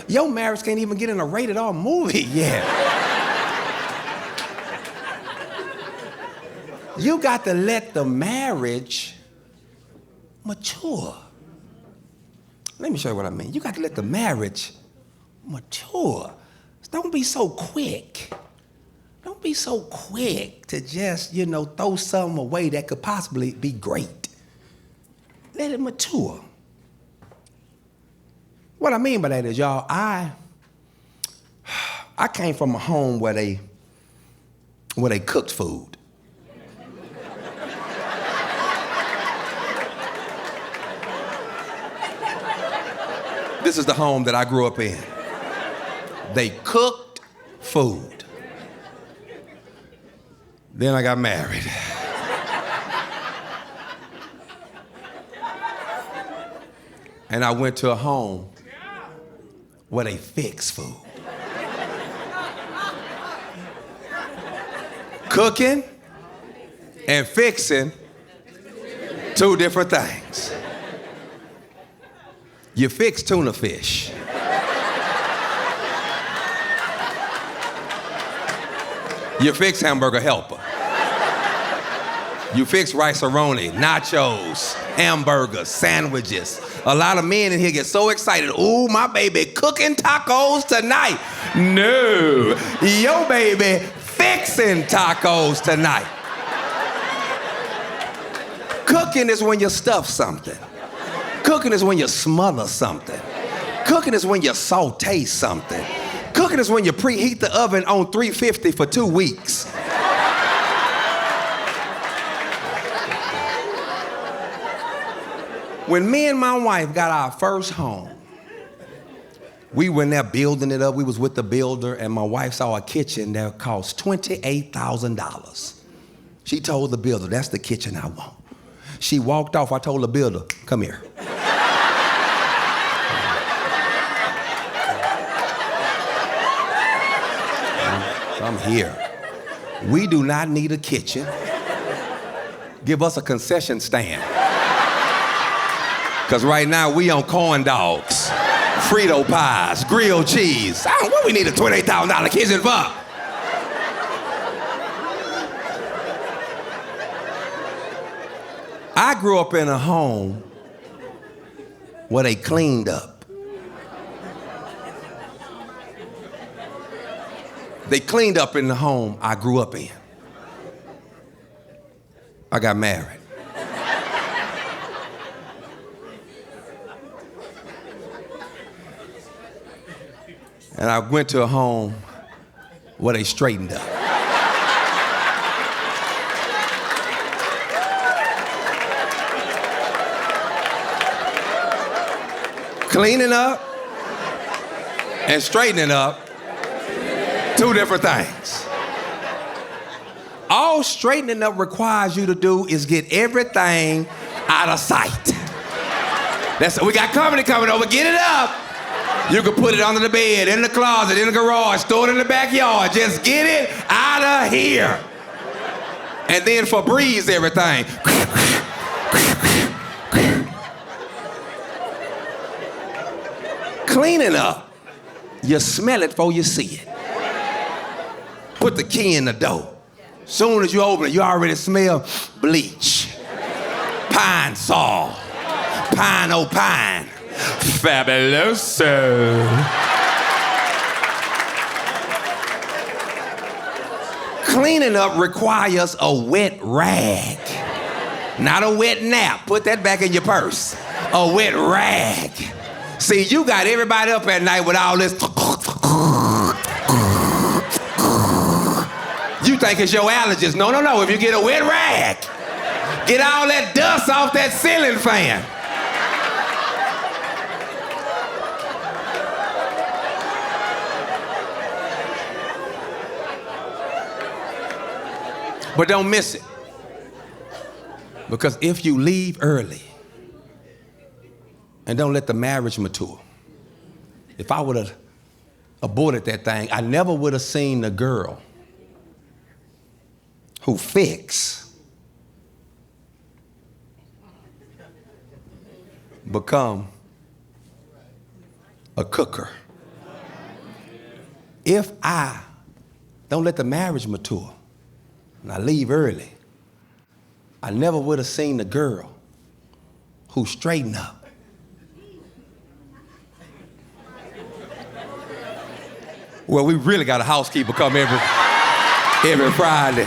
Your marriage can't even get in a rated R movie yet. You got to let the marriage mature." Let me show you what I mean. You got to let the marriage mature. Don't be so quick. Don't be so quick to just, you know, throw something away that could possibly be great. Let it mature. What I mean by that is, y'all, I came from a home where they cooked food. This is the home that I grew up in. They cooked food. Then I got married. And I went to a home where they fix food. Cooking and fixing, 2 different things. You fix tuna fish. You fix hamburger helper. You fix rice-a-roni, nachos, hamburgers, sandwiches. A lot of men in here get so excited. "Ooh, my baby cooking tacos tonight." No, your baby fixing tacos tonight. Cooking is when you stuff something. Cooking is when you smother something. Cooking is when you saute something. Cooking is when you preheat the oven on 350 for 2 weeks. When me and my wife got our first home, we were in there building it up. We was with the builder, and my wife saw a kitchen that cost $28,000. She told the builder, "That's the kitchen I want." She walked off. I told the builder, "Come here." I'm here. We do not need a kitchen. Give us a concession stand. Because right now we on corn dogs, Frito pies, grilled cheese. What we need a $28,000 kitchen for? I grew up in a home where they cleaned up. They cleaned up in the home I grew up in. I got married. And I went to a home where they straightened up. Cleaning up and straightening up, Two different things. All straightening up requires you to do is get everything out of sight. We got company coming over, get it up. You can put it under the bed, in the closet, in the garage, store it in the backyard. Just get it out of here. And then Febreze everything. Cleaning up. You smell it before you see it. Put the key in the door. Soon as you open it, you already smell bleach, pine sol, pine oh pine, fabuloso. Cleaning up requires a wet rag, not a wet nap. Put that back in your purse. A wet rag. See, you got everybody up at night with all this. You think it's your allergies. No. If you get a wet rag, get all that dust off that ceiling fan. But don't miss it. Because if you leave early and don't let the marriage mature, if I would have aborted that thing, I never would have seen the girl who become a cooker. If I don't let the marriage mature and I leave early, I never would have seen the girl who straightened up. Well, we really got a housekeeper come every Friday.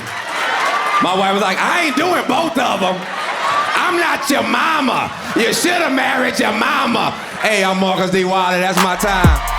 My wife was like, I ain't doing both of them. I'm not your mama. You should have married your mama. Hey, I'm Marcus D. Wiley. That's my time.